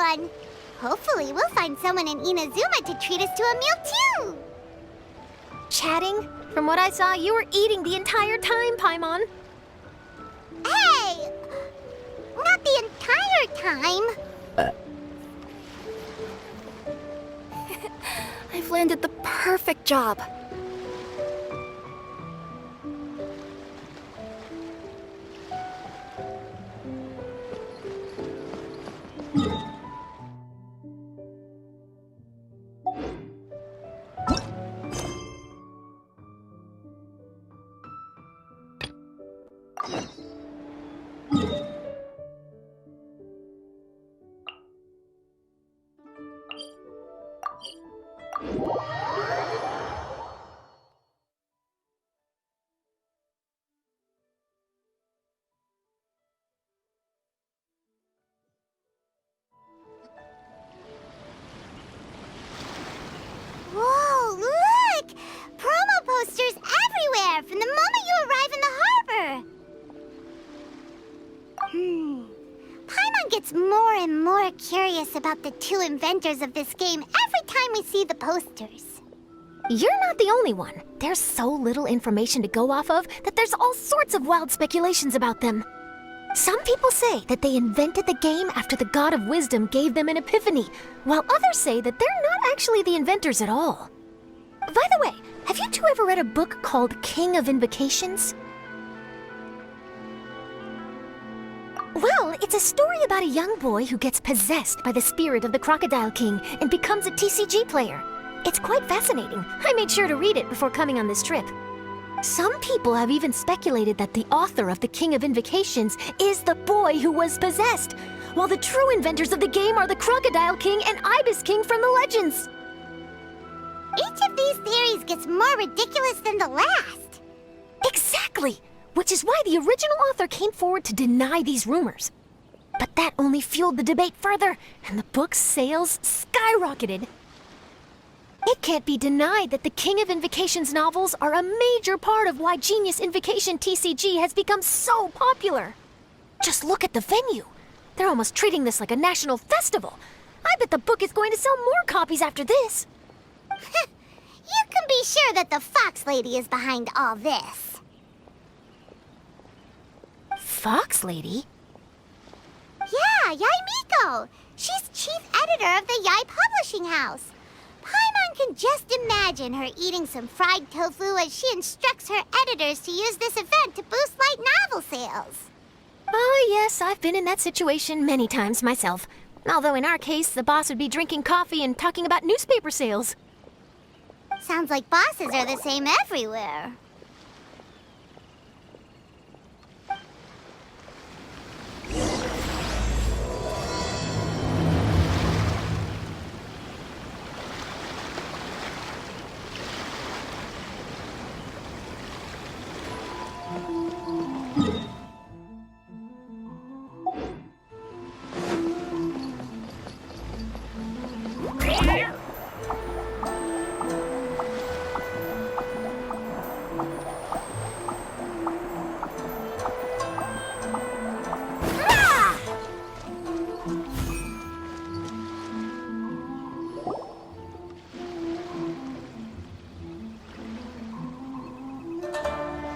everyone. Hopefully, we'll find someone in Inazuma to treat us to a meal, too. Chatting? From what I saw, you were eating the entire time, Paimon. Hey! Not the entire time. I've landed the perfect job. Whoa, look! Promo posters everywhere from the moment you arrive in the harbor. Paimon gets more and more curious about the two inventors of this game every time we see the posters. You're not the only one. There's so little information to go off of that there's all sorts of wild speculations about them. Some people say that they invented the game after the God of Wisdom gave them an epiphany, while others say that they're not actually the inventors at all. By the way, have you two ever read a book called King of Invocations? Well, it's a story about a young boy who gets possessed by the spirit of the Crocodile King and becomes a TCG player. It's quite fascinating. I made sure to read it before coming on this trip. Some people have even speculated that the author of the King of Invocations is the boy who was possessed, while the true inventors of the game are the Crocodile King and Ibis King from the legends. Each of these theories gets more ridiculous than the last. Exactly! Which is why the original author came forward to deny these rumors. But that only fueled the debate further, and the book's sales skyrocketed. It can't be denied that the King of Invocations novels are a major part of why Genius Invocation TCG has become so popular. Just look at the venue. They're almost treating this like a national festival. I bet the book is going to sell more copies after this. You can be sure that the Fox Lady is behind all this. Fox Lady? Yeah, Yai Miko. She's chief editor of the Yai Publishing House. Paimon can just imagine her eating some fried tofu as she instructs her editors to use this event to boost light novel sales. Oh, yes, I've been in that situation many times myself. Although in our case, the boss would be drinking coffee and talking about newspaper sales. Sounds like bosses are the same everywhere.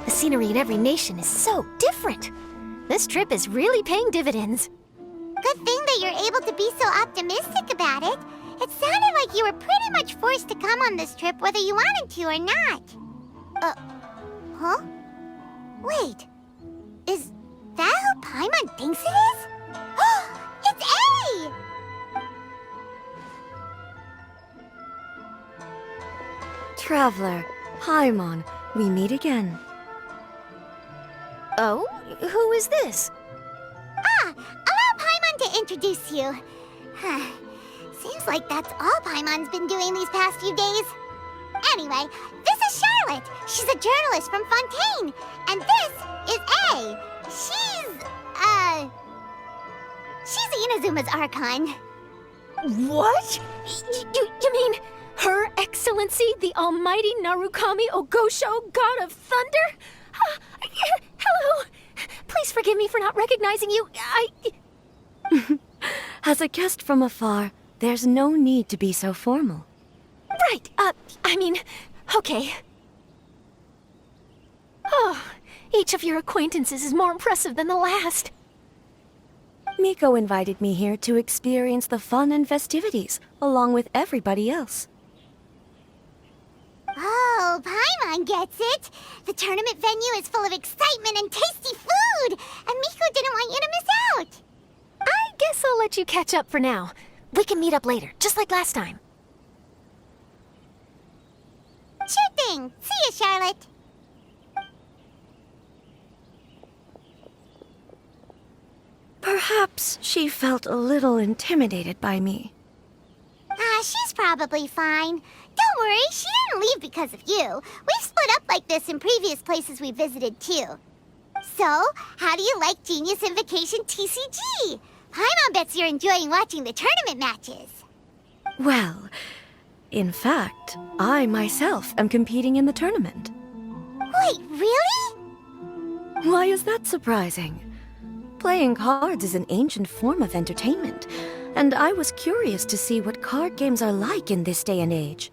The scenery in every nation is so different. This trip is really paying dividends. Good thing that you're able to be so optimistic about it. It sounded like you were pretty much forced to come on this trip whether you wanted to or not. Huh? Wait. Is that who Paimon thinks it is? It's A! Traveler, Paimon, we meet again. Oh? Who is this? Allow Paimon to introduce you. Seems like that's all Paimon's been doing these past few days. Anyway, this is Charlotte. She's a journalist from Fontaine. And this is A. She's Inazuma's Archon. What? You mean Her Excellency, the Almighty Narukami Ogosho, God of Thunder? Hello. Please forgive me for not recognizing you. As a guest from afar, there's no need to be so formal. Right, okay. Oh, each of your acquaintances is more impressive than the last. Miko invited me here to experience the fun and festivities, along with everybody else. Oh, Paimon gets it. The tournament venue is full of excitement and tasty food, and Miko didn't want you to miss out. I guess I'll let you catch up for now. We can meet up later, just like last time. Sure thing. See you, Charlotte. Perhaps she felt a little intimidated by me. She's probably fine. Don't worry, she didn't leave because of you. We've split up like this in previous places we visited, too. So, how do you like Genius Invocation TCG? Paimon bets you're enjoying watching the tournament matches. Well, in fact, I myself am competing in the tournament. Wait, really? Why is that surprising? Playing cards is an ancient form of entertainment, and I was curious to see what card games are like in this day and age.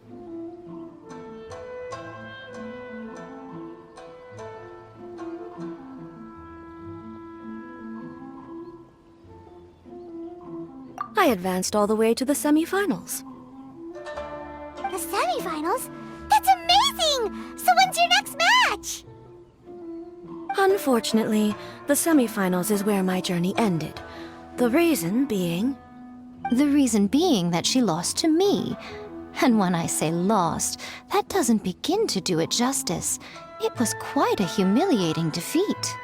I advanced all the way to the semifinals. The semifinals? That's amazing! So when's your next match? Unfortunately, the semifinals is where my journey ended. The reason being... The reason being that she lost to me. And when I say lost, that doesn't begin to do it justice. It was quite a humiliating defeat.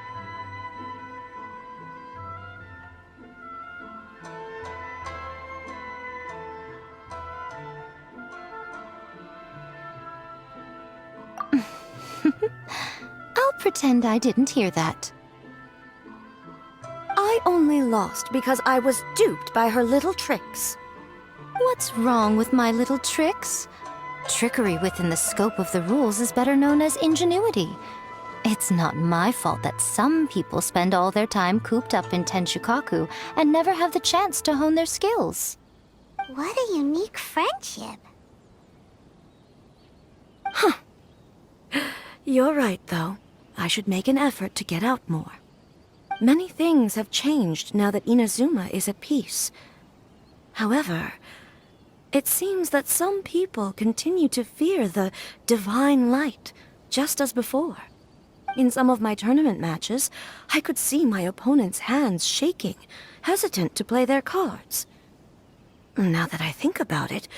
I'll pretend I didn't hear that. I only lost because I was duped by her little tricks. What's wrong with my little tricks? Trickery within the scope of the rules is better known as ingenuity. It's not my fault that some people spend all their time cooped up in Tenshukaku and never have the chance to hone their skills. What a unique friendship. You're right, though. I should make an effort to get out more. Many things have changed now that Inazuma is at peace. However, it seems that some people continue to fear the divine light, just as before. In some of my tournament matches, I could see my opponent's hands shaking, hesitant to play their cards. Now that I think about it,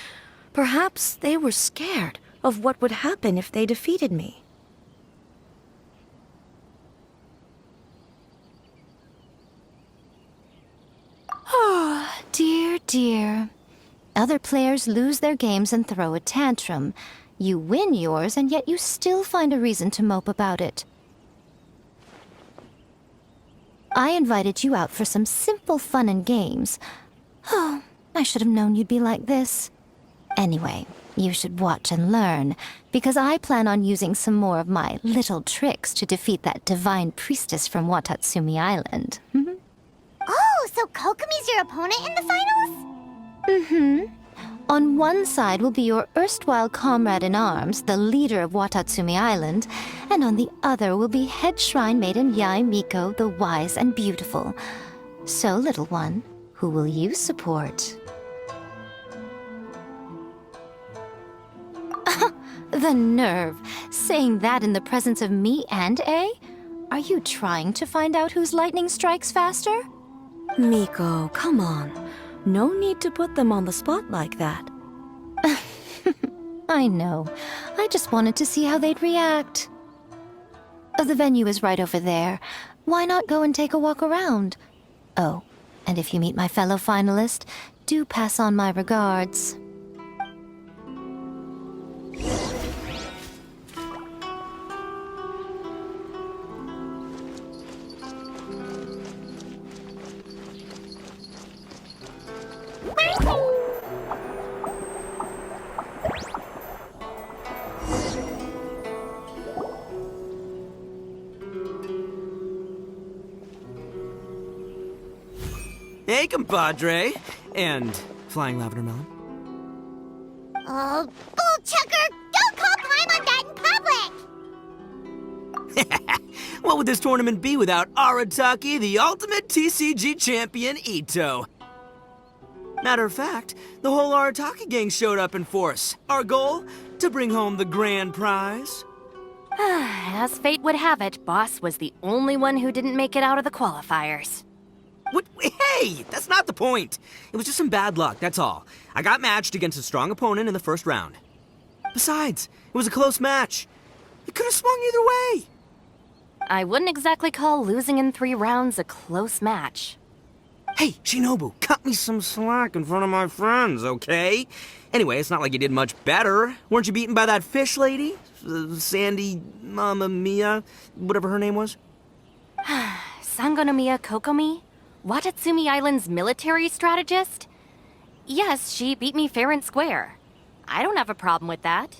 perhaps they were scared of what would happen if they defeated me. Oh, dear, dear. Other players lose their games and throw a tantrum. You win yours, and yet you still find a reason to mope about it. I invited you out for some simple fun and games. Oh, I should have known you'd be like this. Anyway, you should watch and learn, because I plan on using some more of my little tricks to defeat that divine priestess from Watatsumi Island. Oh, so Kokomi's your opponent in the finals? On one side will be your erstwhile comrade-in-arms, the leader of Watatsumi Island, and on the other will be head shrine maiden Yae Miko, the wise and beautiful. So, little one, who will you support? The nerve! Saying that in the presence of me and A? Are you trying to find out whose lightning strikes faster? Miko, come on. No need to put them on the spot like that. I know. I just wanted to see how they'd react. The venue is right over there. Why not go and take a walk around? Oh, and if you meet my fellow finalist, do pass on my regards. Hey, compadre. And Flying Lavender Melon. Oh, bull chucker! Don't call Paimon that in public! What would this tournament be without Arataki, the ultimate TCG champion, Ito? Matter of fact, the whole Arataki gang showed up in force. Our goal? To bring home the grand prize. As fate would have it, Boss was the only one who didn't make it out of the qualifiers. What? Hey, that's not the point. It was just some bad luck, that's all. I got matched against a strong opponent in the first round. Besides, it was a close match. It could have swung either way. I wouldn't exactly call losing in 3 rounds a close match. Hey, Shinobu, cut me some slack in front of my friends, okay? Anyway, it's not like you did much better. Weren't you beaten by that fish lady? Sandy Mamma Mia, whatever her name was? Sangonomiya Kokomi? Watatsumi Island's military strategist? Yes, she beat me fair and square. I don't have a problem with that.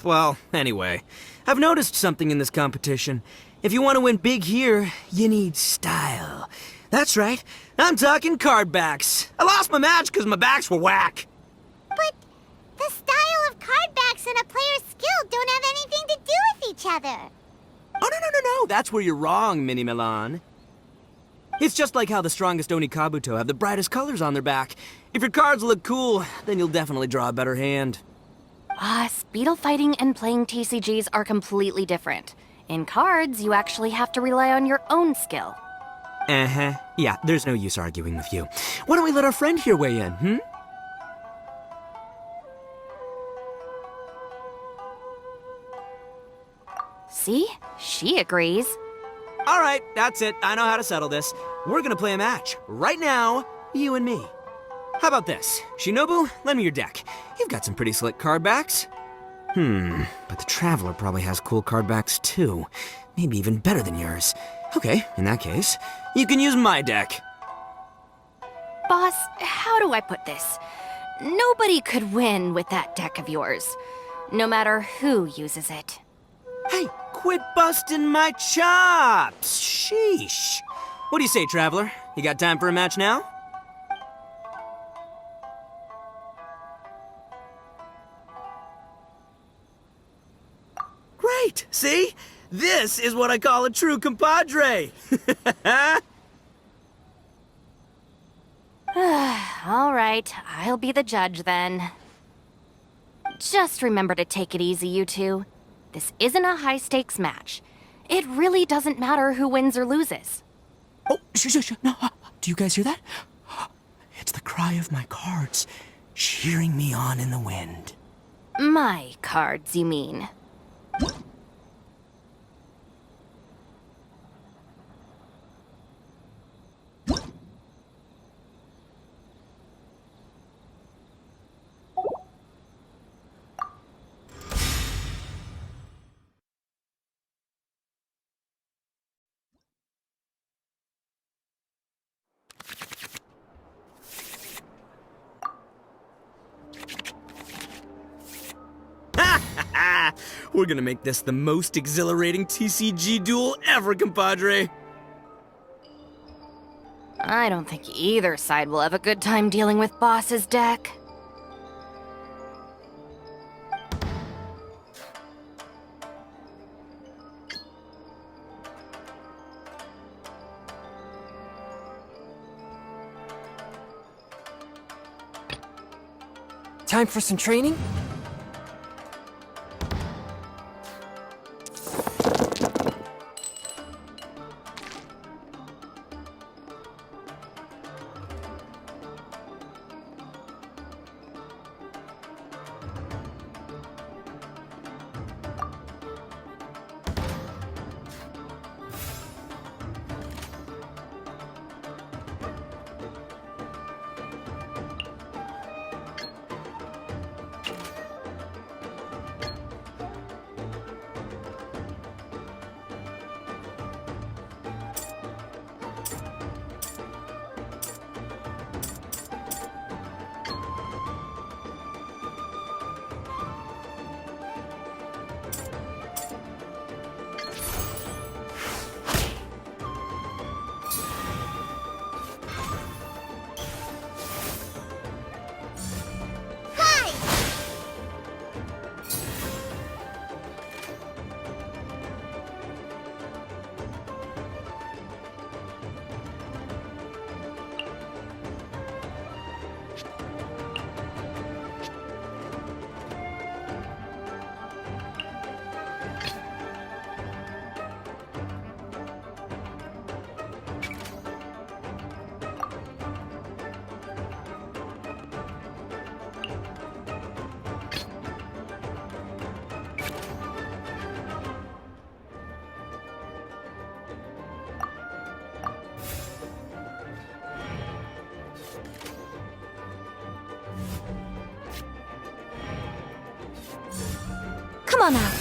Well, anyway, I've noticed something in this competition. If you want to win big here, you need style. That's right, I'm talking card backs. I lost my match because my backs were whack. But the style of card backs and a player's skill don't have anything to do with each other. Oh, no, that's where you're wrong, Mini Milan. It's just like how the strongest Oni Kabuto have the brightest colors on their back. If your cards look cool, then you'll definitely draw a better hand. Speedle fighting and playing TCGs are completely different. In cards, you actually have to rely on your own skill. Uh-huh. Yeah, there's no use arguing with you. Why don't we let our friend here weigh in, See? She agrees. All right, that's it. I know how to settle this. We're gonna play a match. Right now, you and me. How about this? Shinobu, lend me your deck. You've got some pretty slick card backs. But the Traveler probably has cool card backs too. Maybe even better than yours. Okay, in that case, you can use my deck. Boss, how do I put this? Nobody could win with that deck of yours, no matter who uses it. Hey, quit busting my chops! Sheesh. What do you say, Traveler? You got time for a match now? Great! See? This is what I call a true compadre! All right, I'll be the judge then. Just remember to take it easy, you two. This isn't a high-stakes match. It really doesn't matter who wins or loses. Oh, shh. No, do you guys hear that? It's the cry of my cards, cheering me on in the wind. My cards, you mean? We're gonna make this the most exhilarating TCG duel ever, compadre. I don't think either side will have a good time dealing with Boss's deck. Time for some training? on out.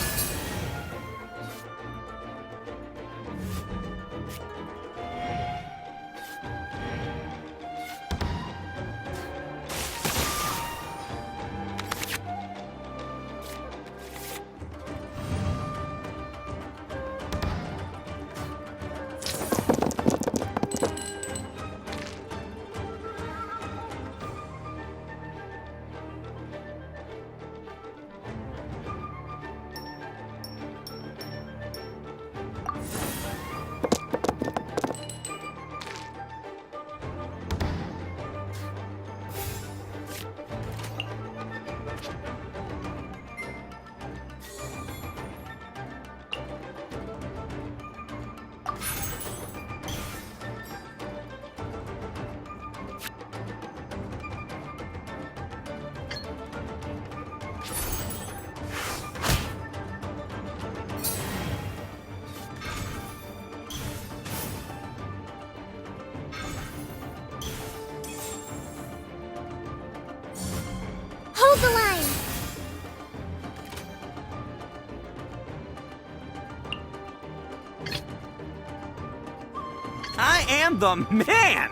Hold the line! I am the man!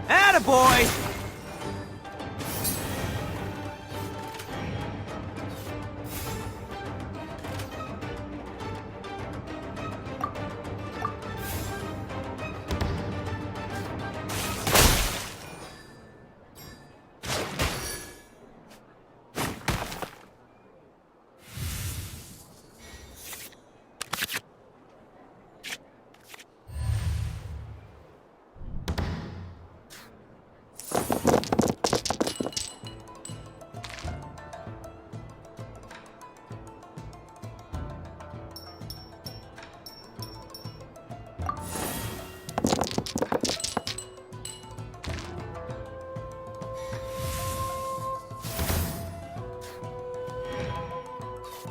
Attaboy!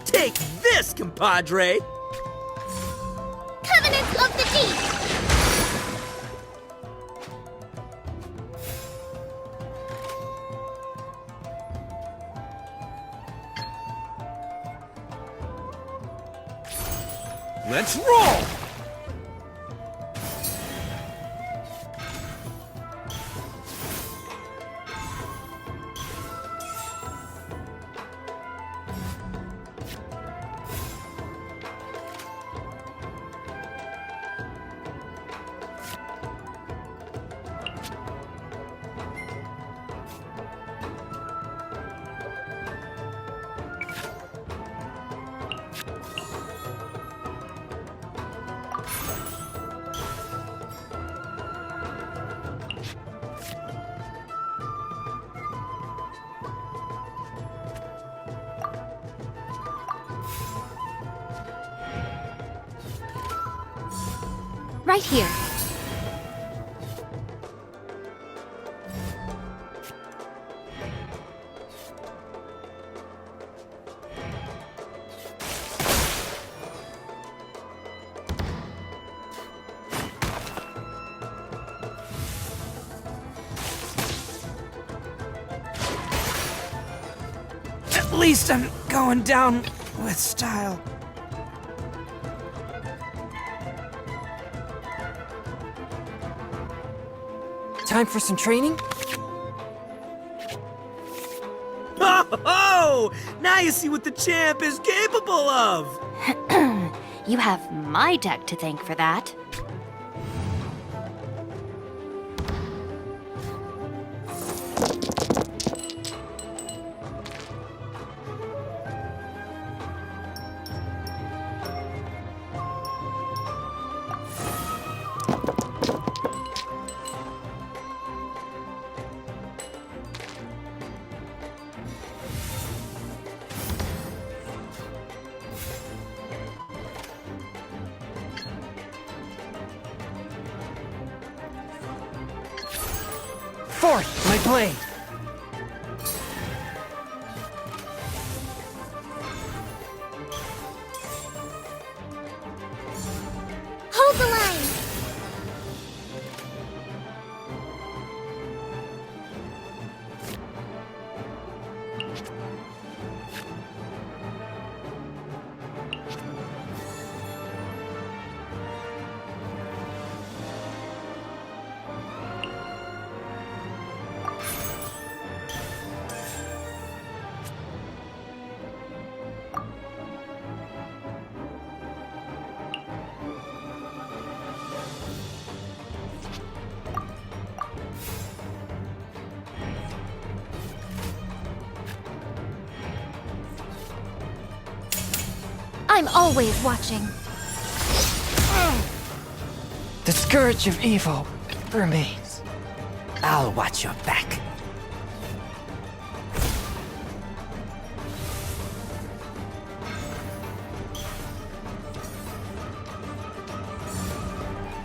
Take this, compadre! Covenant of the Deep! Let's roll! Right here. At least I'm going down with style. Time for some training? Oh! Now you see what the champ is capable of! You have my deck to thank for that. Forth, my blade! I'm always watching. The scourge of evil remains. I'll watch your back.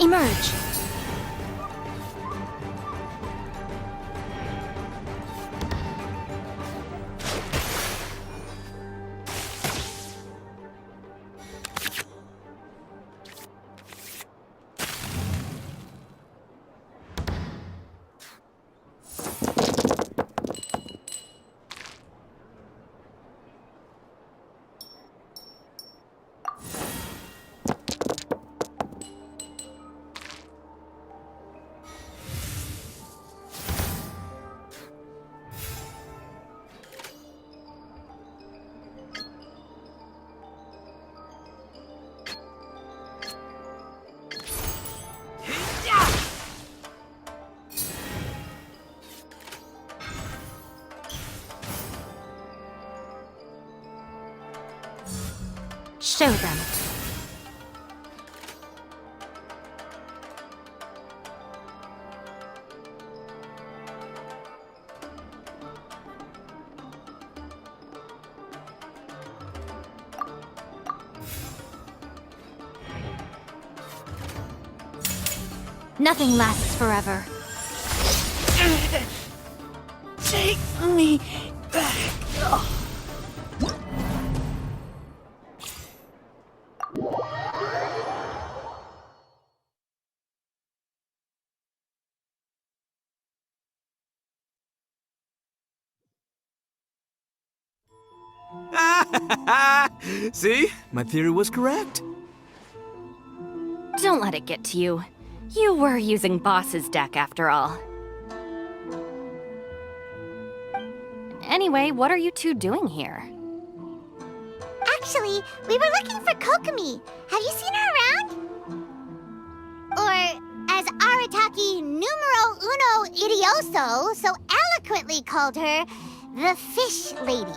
Emerge. Show them. Nothing lasts forever. Take me back. See? My theory was correct. Don't let it get to you. You were using Boss's deck after all. Anyway, what are you two doing here? Actually, we were looking for Kokomi. Have you seen her around? Or, as Arataki numero uno idioso so eloquently called her, the Fish Lady.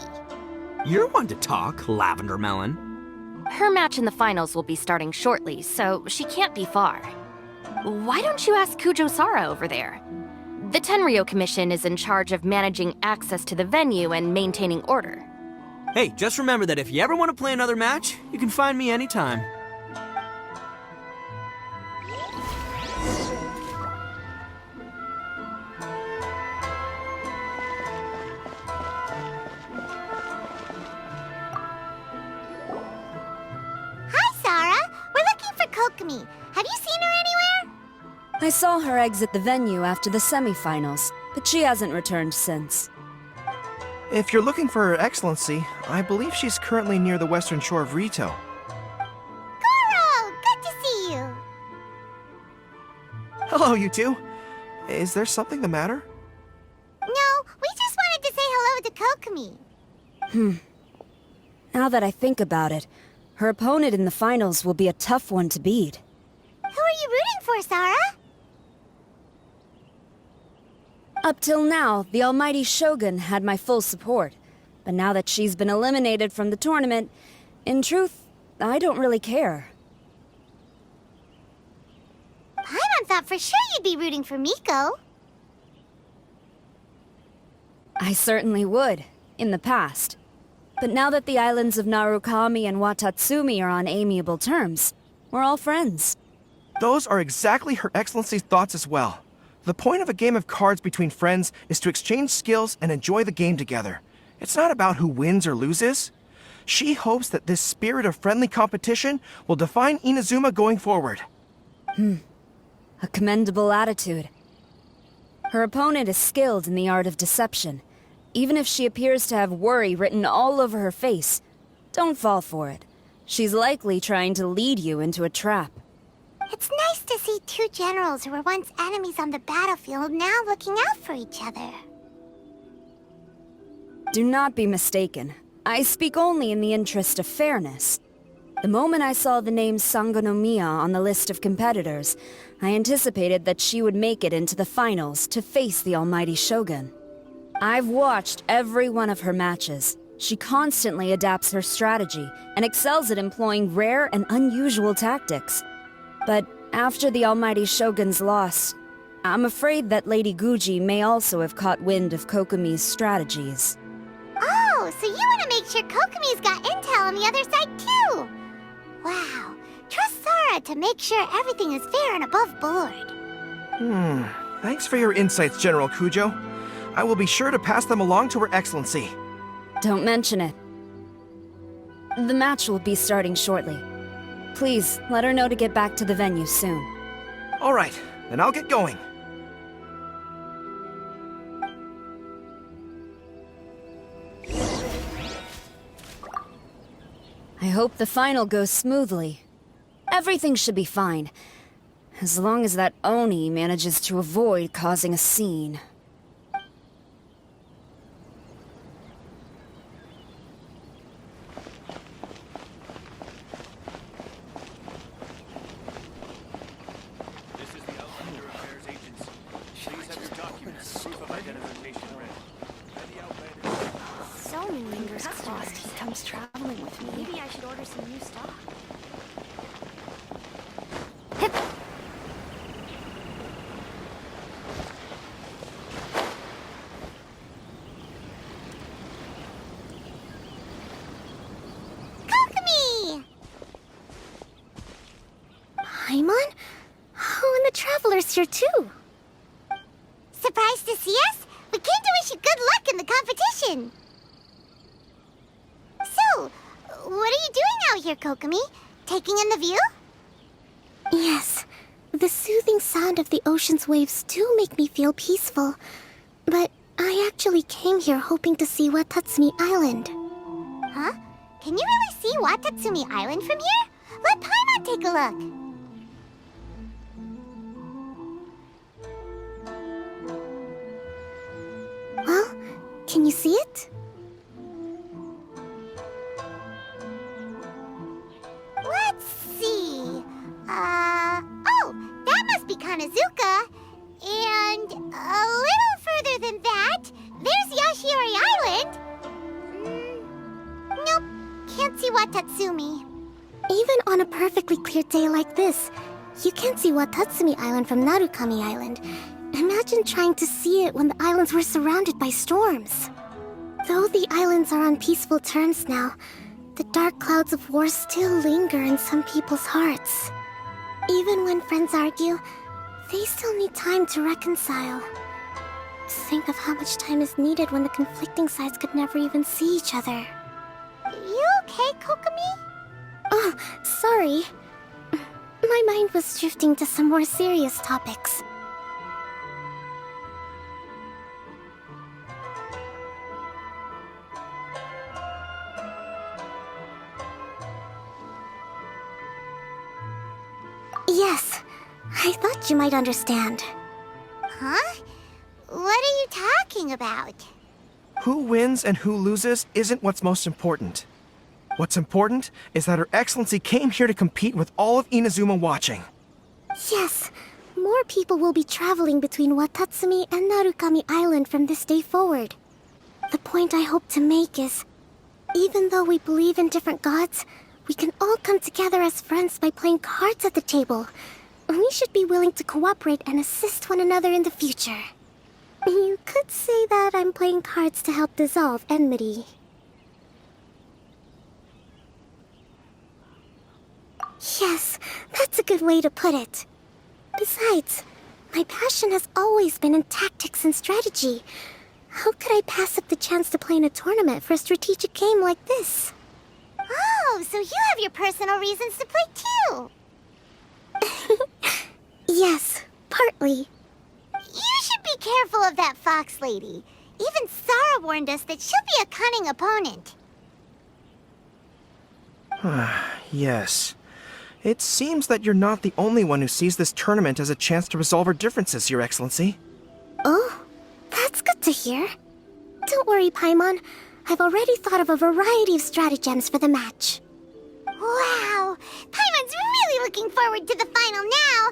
You're one to talk, Lavender Melon. Her match in the finals will be starting shortly, so she can't be far. Why don't you ask Kujo-Sara over there? The Tenryo Commission is in charge of managing access to the venue and maintaining order. Hey, just remember that if you ever want to play another match, you can find me anytime. Hi, Sarah. We're looking for Kokomi. Have you seen her anywhere? I saw her exit the venue after the semifinals, but she hasn't returned since. If you're looking for Her Excellency, I believe she's currently near the western shore of Rito. Goro, good to see you. Hello, you two. Is there something the matter? No, we just wanted to say hello to Kokomi. Now that I think about it, her opponent in the finals will be a tough one to beat. Who are you rooting for, Sarah? Up till now, the almighty Shogun had my full support. But now that she's been eliminated from the tournament, in truth, I don't really care. Paimon thought for sure you'd be rooting for Miko. I certainly would, in the past. But now that the islands of Narukami and Watatsumi are on amiable terms, we're all friends. Those are exactly Her Excellency's thoughts as well. The point of a game of cards between friends is to exchange skills and enjoy the game together. It's not about who wins or loses. She hopes that this spirit of friendly competition will define Inazuma going forward. A commendable attitude. Her opponent is skilled in the art of deception. Even if she appears to have worry written all over her face, don't fall for it. She's likely trying to lead you into a trap. It's nice to see two generals who were once enemies on the battlefield now looking out for each other. Do not be mistaken. I speak only in the interest of fairness. The moment I saw the name Sangonomiya on the list of competitors, I anticipated that she would make it into the finals to face the almighty Shogun. I've watched every one of her matches, She constantly adapts her strategy and excels at employing rare and unusual tactics. But after the Almighty Shogun's loss, I'm afraid that Lady Guji may also have caught wind of Kokomi's strategies. Oh, so you want to make sure Kokomi's got intel on the other side too? Wow. Trust Sora to make sure everything is fair and above board. Thanks for your insights, General Kujo. I will be sure to pass them along to Her Excellency. Don't mention it. The match will be starting shortly. Please, let her know to get back to the venue soon. All right, then I'll get going. I hope the final goes smoothly. Everything should be fine, as long as that Oni manages to avoid causing a scene. So many fingers crossed he comes traveling with me. Maybe I should order some new stock. Kokomi! Paimon? Oh, and the Traveler's here too. Surprised to see us? We came to wish you good luck in the competition. So, what are you doing out here, Kokomi? Taking in the view? Yes, the soothing sound of the ocean's waves do make me feel peaceful. But I actually came here hoping to see Watatsumi Island. Huh? Can you really see Watatsumi Island from here? Let Paimon take a look. Well, can you see it? Let's see. Oh, that must be Kanazuka. And a little further than that, there's Yashiori Island. Nope, can't see Watatsumi. Even on a perfectly clear day like this, you can't see Watatsumi Island from Narukami Island. Imagine trying to see it when the islands were surrounded by storms. Though the islands are on peaceful terms now, the dark clouds of war still linger in some people's hearts. Even when friends argue, they still need time to reconcile. Think of how much time is needed when the conflicting sides could never even see each other. You okay, Kokomi? Oh, sorry. My mind was drifting to some more serious topics. Yes, I thought you might understand. Huh? What are you talking about? Who wins and who loses isn't what's most important. What's important is that Her Excellency came here to compete with all of Inazuma watching. Yes, more people will be traveling between Watatsumi and Narukami Island from this day forward. The point I hope to make is, even though we believe in different gods, we can all come together as friends by playing cards at the table. We should be willing to cooperate and assist one another in the future. You could say that I'm playing cards to help dissolve enmity. Yes, that's a good way to put it. Besides, my passion has always been in tactics and strategy. How could I pass up the chance to play in a tournament for a strategic game like this? Oh, so you have your personal reasons to play too. Yes, partly. You should be careful of that fox lady. Even Sara warned us that she'll be a cunning opponent. Yes. It seems that you're not the only one who sees this tournament as a chance to resolve our differences, Your Excellency. Oh, that's good to hear. Don't worry, Paimon. I've already thought of a variety of stratagems for the match. Wow! Paimon's really looking forward to the final now!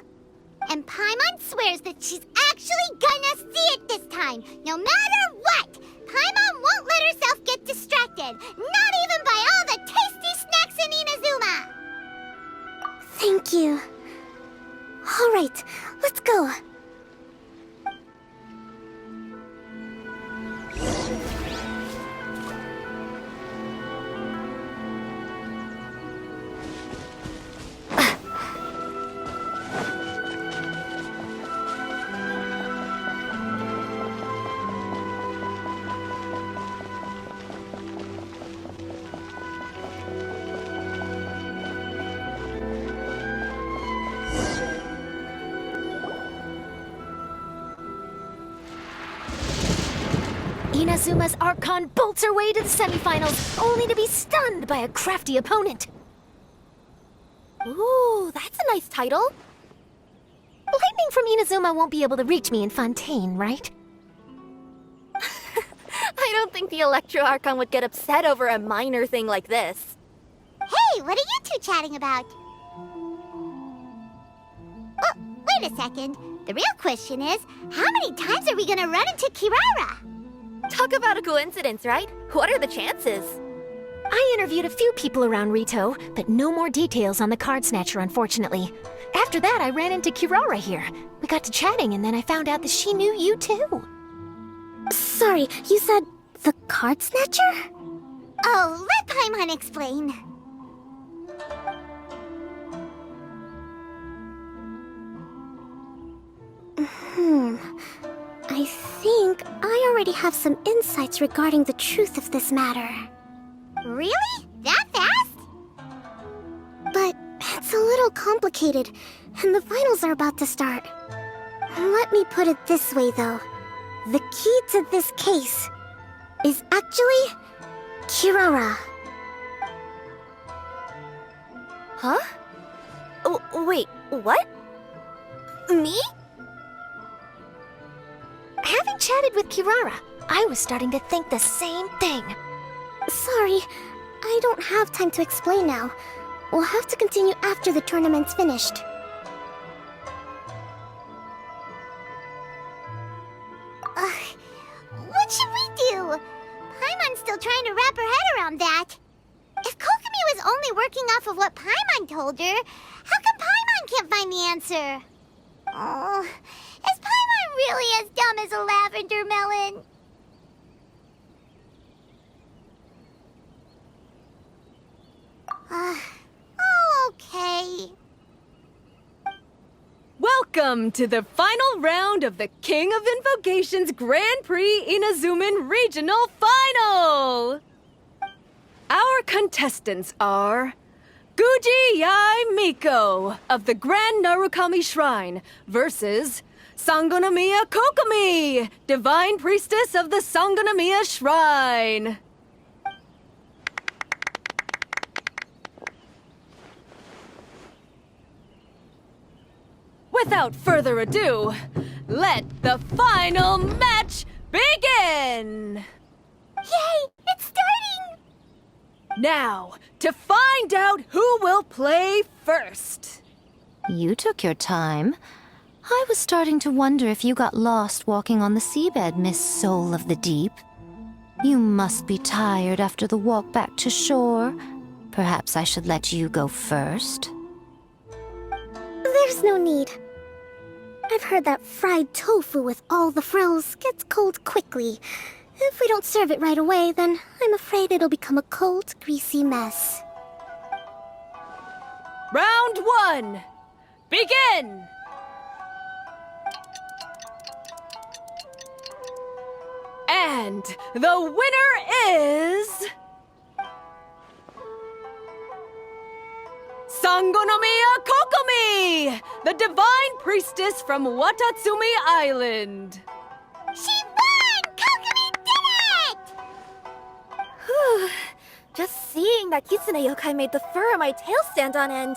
And Paimon swears that she's actually gonna see it this time, no matter what! Paimon won't let herself get distracted, not even by all the tasty snacks in Inazuma! Thank you. All right, let's go. Inazuma's Archon bolts her way to the semifinals, only to be stunned by a crafty opponent. Ooh, that's a nice title. Lightning from Inazuma won't be able to reach me in Fontaine, right? I don't think the Electro Archon would get upset over a minor thing like this. Hey, what are you two chatting about? Oh, wait a second. The real question is, how many times are we gonna run into Kirara? Talk about a coincidence, right? What are the chances? I interviewed a few people around Rito, but no more details on the card snatcher, unfortunately. After that, I ran into Kirara here. We got to chatting, and then I found out that she knew you too. Sorry, you said the card snatcher? Oh, let Paimon explain. I think I already have some insights regarding the truth of this matter. Really? That fast? But it's a little complicated, and the finals are about to start. Let me put it this way, though. The key to this case is actually Kirara. Huh? Oh, wait, what? Me? Having chatted with Kirara, I was starting to think the same thing. Sorry, I don't have time to explain now. We'll have to continue after the tournament's finished. What should we do? Paimon's still trying to wrap her head around that. If Kokomi was only working off of what Paimon told her, how come Paimon can't find the answer? Oh, is Paimon really as dumb as a lavender melon? Oh, okay. Welcome to the final round of the King of Invocation's Grand Prix Inazuman Regional Final! Our contestants are Guji Yai Miko of the Grand Narukami Shrine versus Sangonomiya Kokomi, Divine Priestess of the Sangonomiya Shrine. Without further ado, let the final match begin! Yay! It's starting! Now, to find out who will play first. You took your time. I was starting to wonder if you got lost walking on the seabed, Miss Soul of the Deep. You must be tired after the walk back to shore. Perhaps I should let you go first. There's no need. I've heard that fried tofu with all the frills gets cold quickly. If we don't serve it right away, then I'm afraid it'll become a cold, greasy mess. Round one, begin! And the winner is... Sangonomiya Kokomi, the Divine Priestess from Watatsumi Island. She won! Kokomi did it! Whew. Just seeing that Kitsune yokai made the fur on my tail stand on end.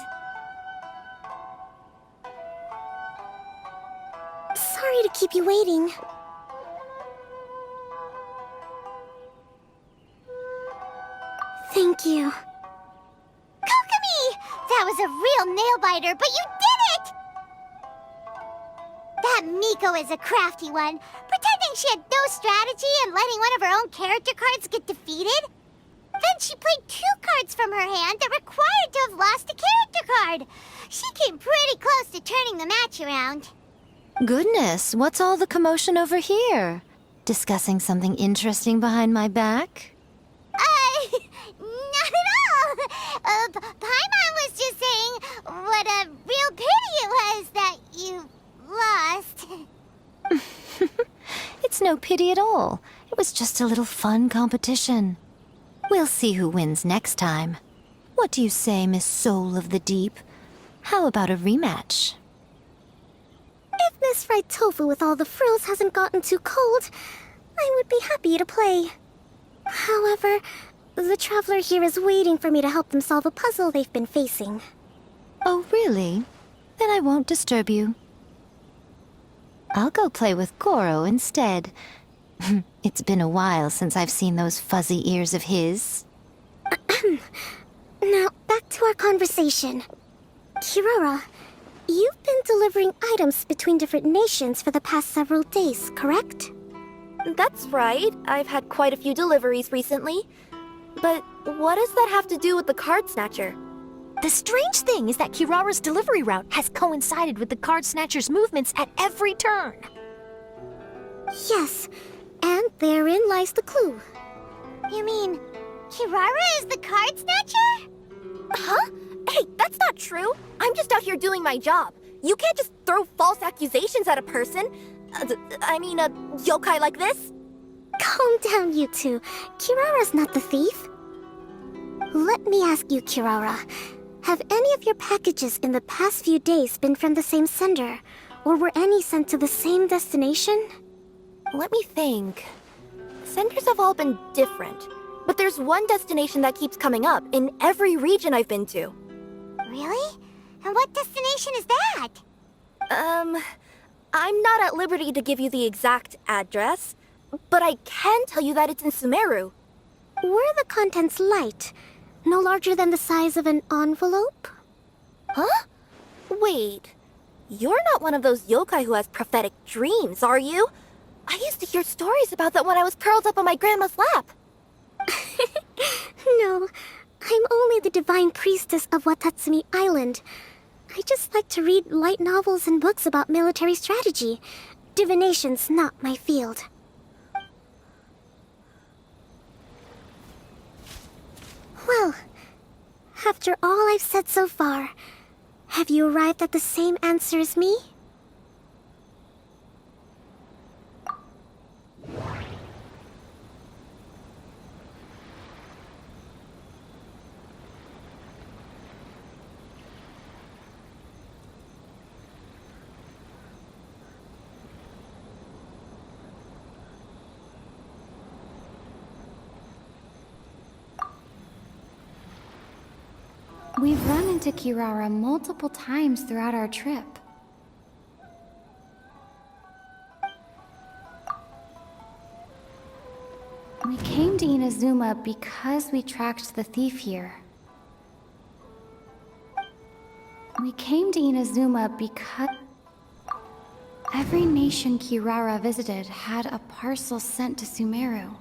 Sorry to keep you waiting. Thank you. Kokomi! That was a real nail-biter, but you did it! That Miko is a crafty one, pretending she had no strategy and letting one of her own character cards get defeated? Then she played 2 cards from her hand that required to have lost a character card. She came pretty close to turning the match around. Goodness, what's all the commotion over here? Discussing something interesting behind my back? Not at all. Paimon was just saying what a real pity it was that you lost. It's no pity at all. It was just a little fun competition. We'll see who wins next time. What do you say, Miss Soul of the Deep? How about a rematch? If Miss Fried Tofu with all the frills hasn't gotten too cold, I would be happy to play. However, the traveler here is waiting for me to help them solve a puzzle they've been facing. Oh, really? Then I won't disturb you. I'll go play with Goro instead. It's been a while since I've seen those fuzzy ears of his. Now, back to our conversation. Kirara, you've been delivering items between different nations for the past several days, correct? That's right. I've had quite a few deliveries recently. But what does that have to do with the card snatcher? The strange thing is that Kirara's delivery route has coincided with the card snatcher's movements at every turn. Yes, and therein lies the clue. You mean, Kirara is the card snatcher? Huh? Hey, that's not true. I'm just out here doing my job. You can't just throw false accusations at a person. I mean, a yokai like this. Calm down, you two. Kirara's not the thief. Let me ask you, Kirara. Have any of your packages in the past few days been from the same sender? Or were any sent to the same destination? Let me think. Senders have all been different. But there's one destination that keeps coming up in every region I've been to. Really? And what destination is that? I'm not at liberty to give you the exact address, but I can tell you that it's in Sumeru. Were the contents light? No larger than the size of an envelope? Huh? Wait. You're not one of those yokai who has prophetic dreams, are you? I used to hear stories about that when I was curled up on my grandma's lap. No, I'm only the divine priestess of Watatsumi Island. I just like to read light novels and books about military strategy. Divination's not my field. Well, after all I've said so far, have you arrived at the same answer as me? We've run into Kirara multiple times throughout our trip. We came to Inazuma because we tracked the thief here. We came to Inazuma because every nation Kirara visited had a parcel sent to Sumeru.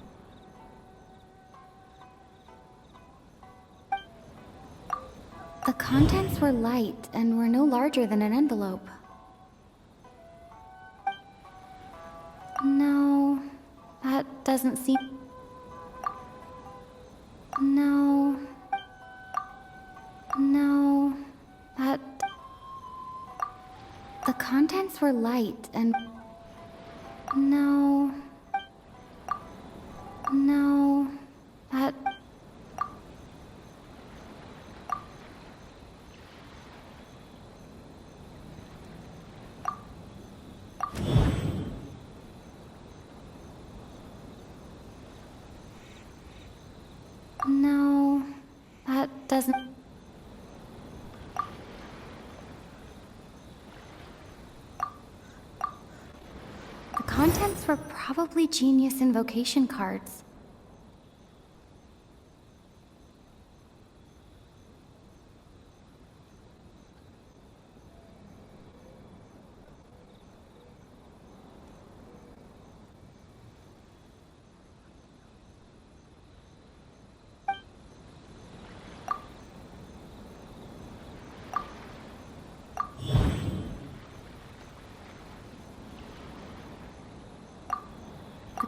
The contents were light and were no larger than an envelope. No, that doesn't seem... No, that... The contents were light and... No, that... No, that doesn't... The contents were probably genius invocation cards.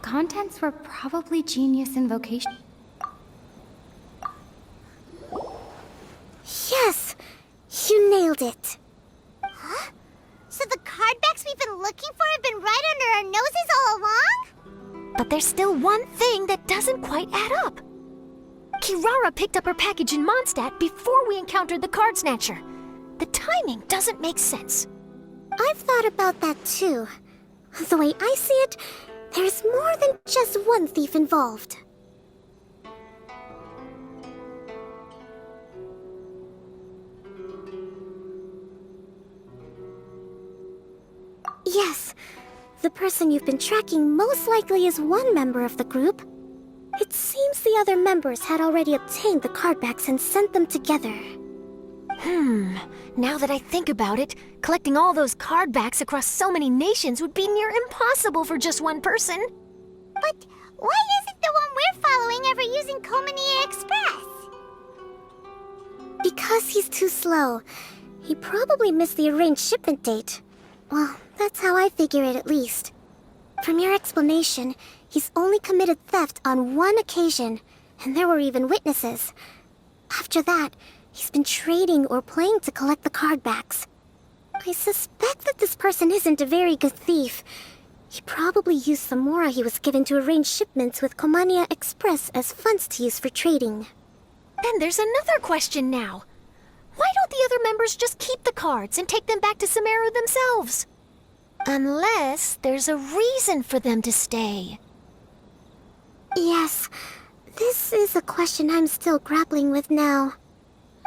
contents were probably genius invocation. Yes! You nailed it. Huh? So the cardbacks we've been looking for have been right under our noses all along? But there's still one thing that doesn't quite add up. Kirara picked up her package in Mondstadt before we encountered the card snatcher. The timing doesn't make sense. I've thought about that too. The way I see it, there's more than just one thief involved. Yes, the person you've been tracking most likely is one member of the group. It seems the other members had already obtained the cardbacks and sent them together. Now that I think about it, collecting all those cardbacks across so many nations would be near impossible for just one person. But why isn't the one we're following ever using Komania Express? Because he's too slow. He probably missed the arranged shipment date. Well, that's how I figure it at least. From your explanation, he's only committed theft on one occasion, and there were even witnesses. After that, he's been trading or playing to collect the cardbacks. I suspect that this person isn't a very good thief. He probably used the mora he was given to arrange shipments with Komania Express as funds to use for trading. Then there's another question now. Why don't the other members just keep the cards and take them back to Sumeru themselves? Unless there's a reason for them to stay. Yes, this is a question I'm still grappling with now.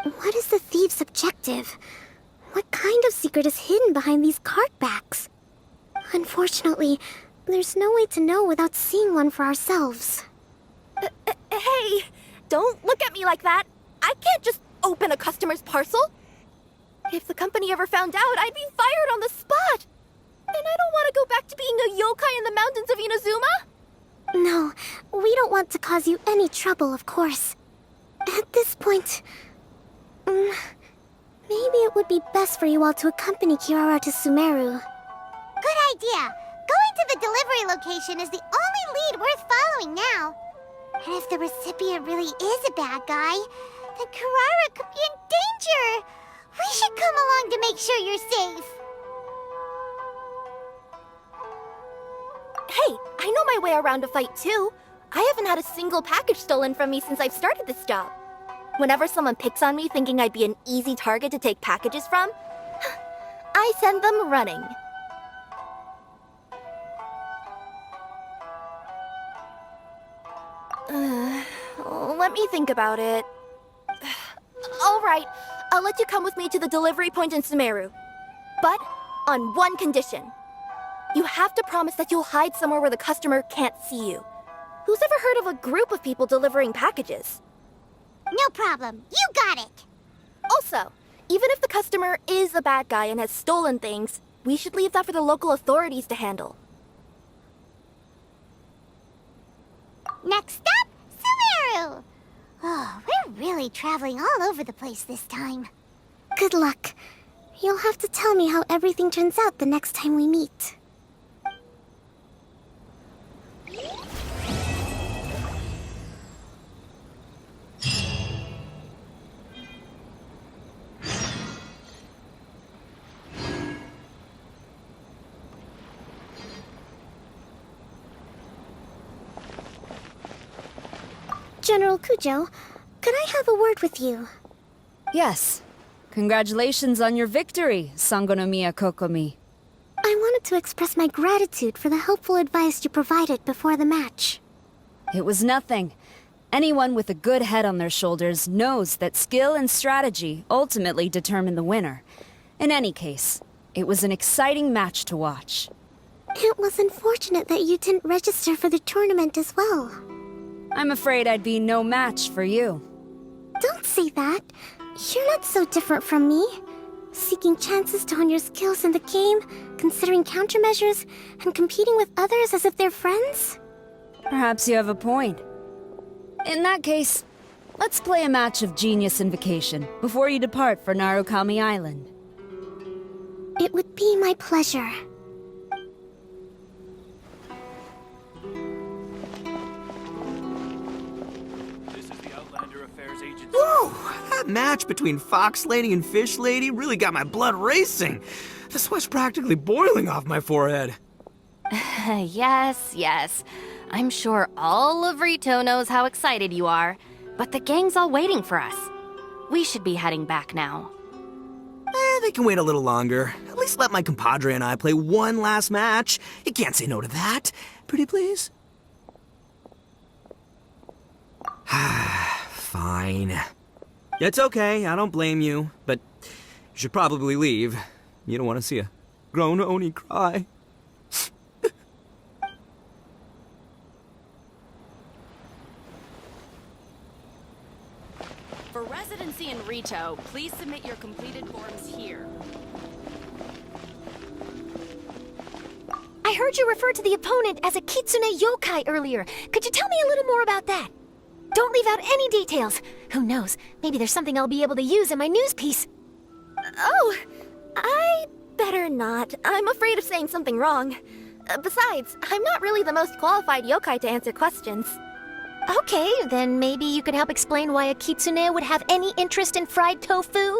What is the thief's objective? What kind of secret is hidden behind these cardbacks? Unfortunately, there's no way to know without seeing one for ourselves. Hey, don't look at me like that. I can't just open a customer's parcel. If the company ever found out, I'd be fired on the spot. And I don't want to go back to being a yokai in the mountains of Inazuma. No, we don't want to cause you any trouble, of course. At this point, maybe it would be best for you all to accompany Kirara to Sumeru. Good idea. Going to the delivery location is the only lead worth following now. And if the recipient really is a bad guy, then Kirara could be in danger. We should come along to make sure you're safe. Hey, I know my way around a fight too. I haven't had a single package stolen from me since I've started this job. Whenever someone picks on me thinking I'd be an easy target to take packages from, I send them running. Let me think about it. All right, I'll let you come with me to the delivery point in Sumeru. But on one condition. You have to promise that you'll hide somewhere where the customer can't see you. Who's ever heard of a group of people delivering packages? No problem. You got it. Also, even if the customer is a bad guy and has stolen things, we should leave that for the local authorities to handle. Next up, Sumeru. Oh, we're really traveling all over the place this time. Good luck. You'll have to tell me how everything turns out the next time we meet. General Kujo, could I have a word with you? Yes. Congratulations on your victory, Sangonomiya Kokomi. I wanted to express my gratitude for the helpful advice you provided before the match. It was nothing. Anyone with a good head on their shoulders knows that skill and strategy ultimately determine the winner. In any case, it was an exciting match to watch. It was unfortunate that you didn't register for the tournament as well. I'm afraid I'd be no match for you. Don't say that. You're not so different from me. Seeking chances to hone your skills in the game, considering countermeasures, and competing with others as if they're friends? Perhaps you have a point. In that case, let's play a match of Genius Invocation before you depart for Narukami Island. It would be my pleasure. Whew! That match between Fox Lady and Fish Lady really got my blood racing. The sweat's practically boiling off my forehead. Yes, yes. I'm sure all of Rito knows how excited you are, but the gang's all waiting for us. We should be heading back now. They can wait a little longer. At least let my compadre and I play one last match. You can't say no to that. Pretty please? Fine. It's okay, I don't blame you, but you should probably leave. You don't want to see a grown Oni cry. For residency in Rito, please submit your completed forms here. I heard you refer to the opponent as a kitsune yokai earlier. Could you tell me a little more about that? Don't leave out any details. Who knows, maybe there's something I'll be able to use in my news piece. Oh, I better not. I'm afraid of saying something wrong. Besides, I'm not really the most qualified yokai to answer questions. Okay, then maybe you could help explain why a kitsune would have any interest in fried tofu?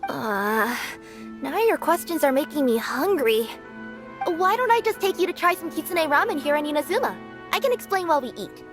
Now your questions are making me hungry. Why don't I just take you to try some kitsune ramen here in Inazuma? I can explain while we eat.